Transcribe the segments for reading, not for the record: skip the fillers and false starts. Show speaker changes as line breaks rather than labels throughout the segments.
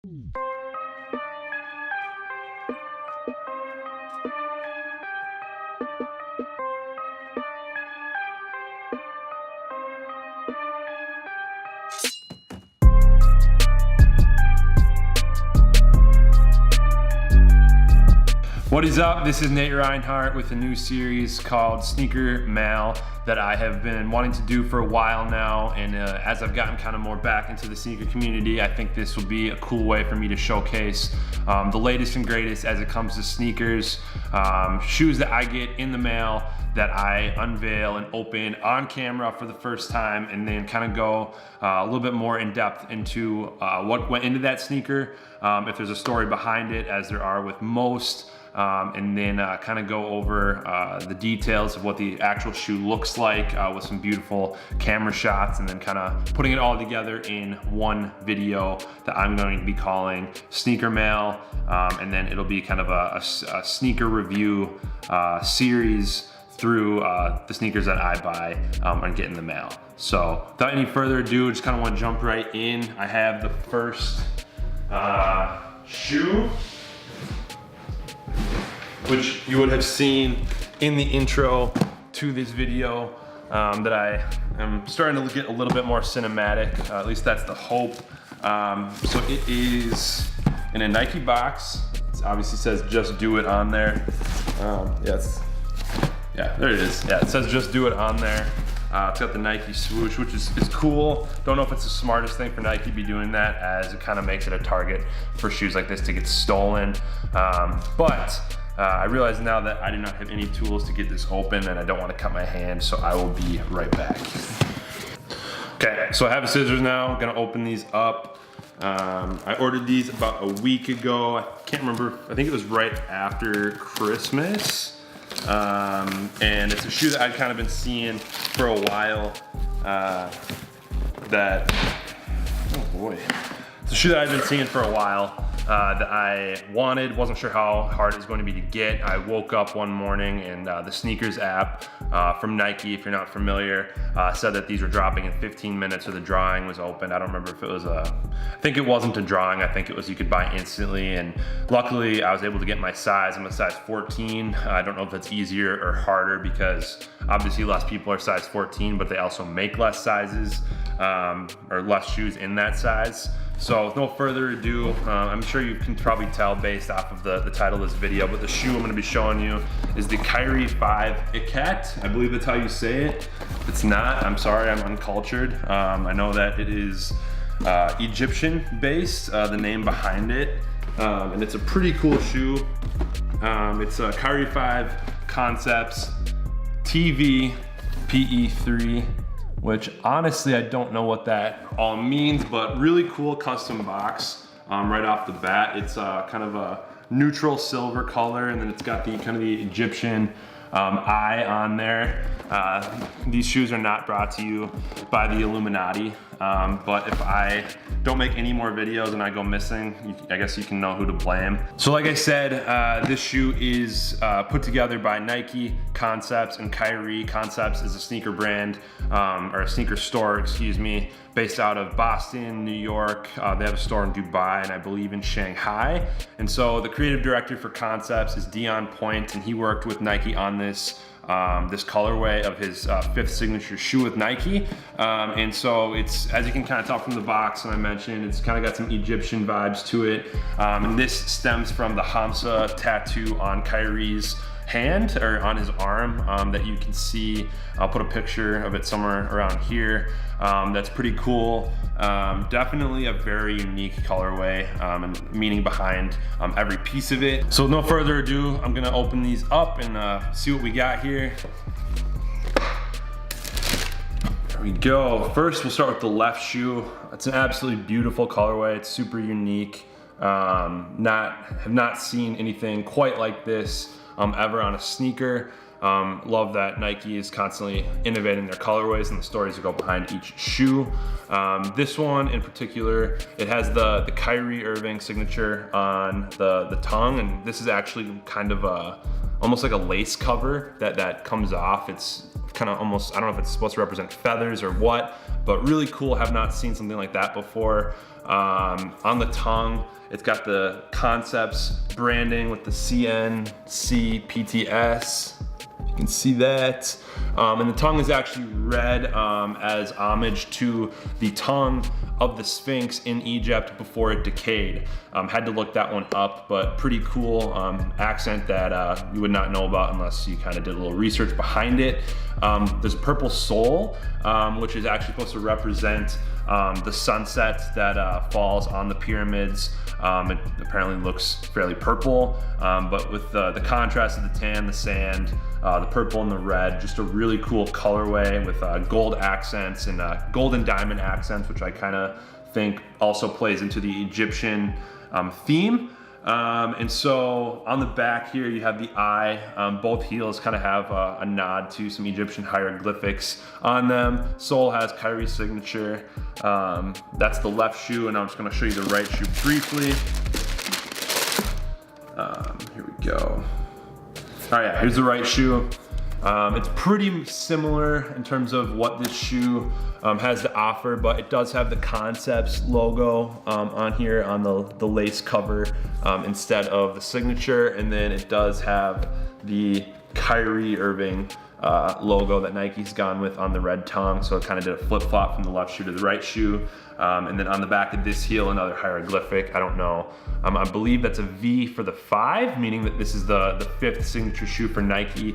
What is up? This is Nate Reinhardt with a new series called Sneaker Mail that I have been wanting to do for a while now, and as I've gotten kind of more back into the sneaker community, I think this will be a cool way for me to showcase the latest and greatest as it comes to sneakers, shoes that I get in the mail that I unveil and open on camera for the first time, and then kind of go a little bit more in depth into what went into that sneaker, if there's a story behind it, as there are with most. And then kind of go over the details of what the actual shoe looks like with some beautiful camera shots, and then kind of putting it all together in one video that I'm going to be calling Sneaker Mail, and then it'll be kind of a sneaker review series through the sneakers that I buy and get in the mail. So without any further ado, just kind of want to jump right in. I have the first shoe, which you would have seen in the intro to this video, that I am starting to get a little bit more cinematic. At least that's the hope. So it is in a Nike box. It obviously says "Just Do It" on there. Yeah, there it is. Yeah, it says "Just Do It" on there. It's got the Nike swoosh, which is cool. Don't know if it's the smartest thing for Nike to be doing that, as it kind of makes it a target for shoes like this to get stolen. But I realize now that I do not have any tools to get this open, and I don't want to cut my hand, so I will be right back. Okay, so I have the scissors now. I'm gonna open these up. I ordered these about a week ago. I can't remember, I think it was right after Christmas. And it's a shoe that I've kind of been seeing for a while, oh boy. It's a shoe that I've been seeing for a while, that I wanted, wasn't sure how hard it was going to be to get. I woke up one morning and the sneakers app from Nike, if you're not familiar, said that these were dropping in 15 minutes, or the drawing was open. I don't remember if it was I think it wasn't a drawing. I think it was you could buy instantly, and luckily I was able to get my size. I'm a size 14. I don't know if that's easier or harder, because obviously less people are size 14, but they also make less sizes, or less shoes in that size. So with no further ado, I'm sure you can probably tell based off of the title of this video, but the shoe I'm gonna be showing you is the Kyrie 5 Ikhet. I believe that's how you say it. If it's not, I'm sorry, I'm uncultured. I know that it is Egyptian based, the name behind it, and it's a pretty cool shoe. It's a Kyrie 5 Concepts TV PE3, which honestly I don't know what that all means, but really cool custom box right off the bat. It's kind of a neutral silver color, and then it's got the kind of the Egyptian eye on there. These shoes are not brought to you by the Illuminati, but if I don't make any more videos and I go missing, I guess you can know who to blame. So like I said, this shoe is put together by Nike Concepts and Kyrie. Concepts is a sneaker brand, or a sneaker store, excuse me, based out of Boston, New York. They have a store in Dubai, and I believe in Shanghai. And so the creative director for Concepts is Dion Point, and he worked with Nike on this colorway of his 5th signature shoe with Nike. And so it's, as you can kind of tell from the box, and I mentioned, it's kind of got some Egyptian vibes to it. And this stems from the Hamza tattoo on Kyrie's hand, or on his arm, that you can see. I'll put a picture of it somewhere around here. That's pretty cool. Definitely a very unique colorway, and meaning behind every piece of it. So with no further ado, I'm gonna open these up and see what we got here. There we go. First, we'll start with the left shoe. It's an absolutely beautiful colorway. It's super unique. Have not seen anything quite like this ever on a sneaker. Love that Nike is constantly innovating their colorways and the stories that go behind each shoe. This one in particular, it has the Kyrie Irving signature on the tongue, and this is actually kind of almost like a lace cover that comes off. It's kind of almost, I don't know if it's supposed to represent feathers or what, but really cool. Have not seen something like that before. On the tongue, it's got the Concepts branding with the CNCPTS. You can see that. And the tongue is actually red as homage to the tongue of the Sphinx in Egypt before it decayed. Had to look that one up, but pretty cool accent that you would not know about unless you kind of did a little research behind it. There's a purple soul, which is actually supposed to represent the sunset that falls on the pyramids. It apparently looks fairly purple, but with the contrast of the tan, the sand, the purple and the red, just a really cool colorway with gold accents and golden diamond accents, which I kind of think also plays into the Egyptian theme. And so on the back here, you have the eye. Both heels kind of have a nod to some Egyptian hieroglyphics on them. Sole has Kyrie's signature. That's the left shoe, and I'm just gonna show you the right shoe briefly. Here we go. All right, here's the right shoe. It's pretty similar in terms of what this shoe has to offer, but it does have the Concepts logo on here on the lace cover instead of the signature, and then it does have the Kyrie Irving logo that Nike's gone with on the red tongue, so it kind of did a flip-flop from the left shoe to the right shoe. And then on the back of this heel, another hieroglyphic. I don't know. I believe that's a V for the 5, meaning that this is the 5th signature shoe for Nike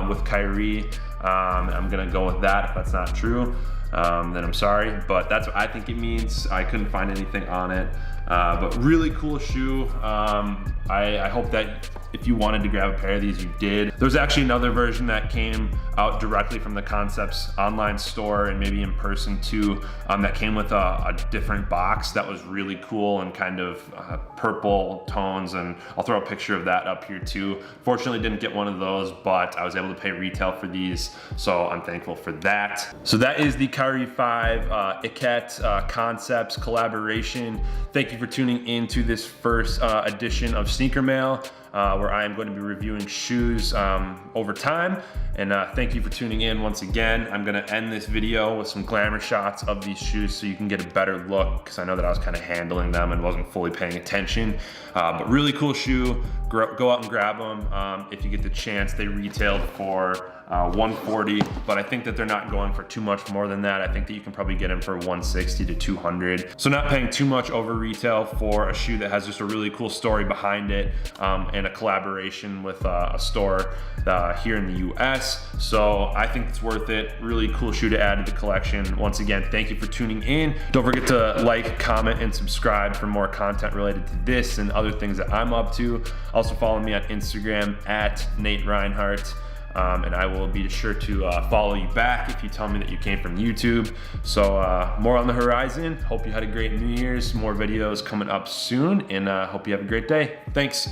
with Kyrie. I'm gonna go with that. If that's not true, then I'm sorry, but that's what I think it means. I couldn't find anything on it, but really cool shoe. I hope that if you wanted to grab a pair of these, you did. There's actually another version that came out directly from the Concepts online store and maybe in person too, that came with a different box that was really cool and kind of purple tones, and I'll throw a picture of that up here too. Fortunately didn't get one of those, but I was able to pay retail for these, so I'm thankful for that. So that is the Kyrie 5 Ikhet Concepts collaboration. Thank you for tuning in to this first edition of Sneaker Mail, where I am going to be reviewing shoes over time. And thank you for tuning in once again. I'm gonna end this video with some glamour shots of these shoes so you can get a better look, because I know that I was kind of handling them and wasn't fully paying attention. But really cool shoe. Go out and grab them if you get the chance. They retailed for $140, but I think that they're not going for too much more than that. I think that you can probably get them for $160 to $200. So not paying too much over retail for a shoe that has just a really cool story behind it, and a collaboration with a store here in the US. So I think it's worth it. Really cool shoe to add to the collection. Once again, thank you for tuning in. Don't forget to like, comment, and subscribe for more content related to this and other things that I'm up to. Also follow me on Instagram at Nate Reinhardt. And I will be sure to follow you back if you tell me that you came from YouTube. So more on the horizon. Hope you had a great New Year's. More videos coming up soon, and hope you have a great day. Thanks.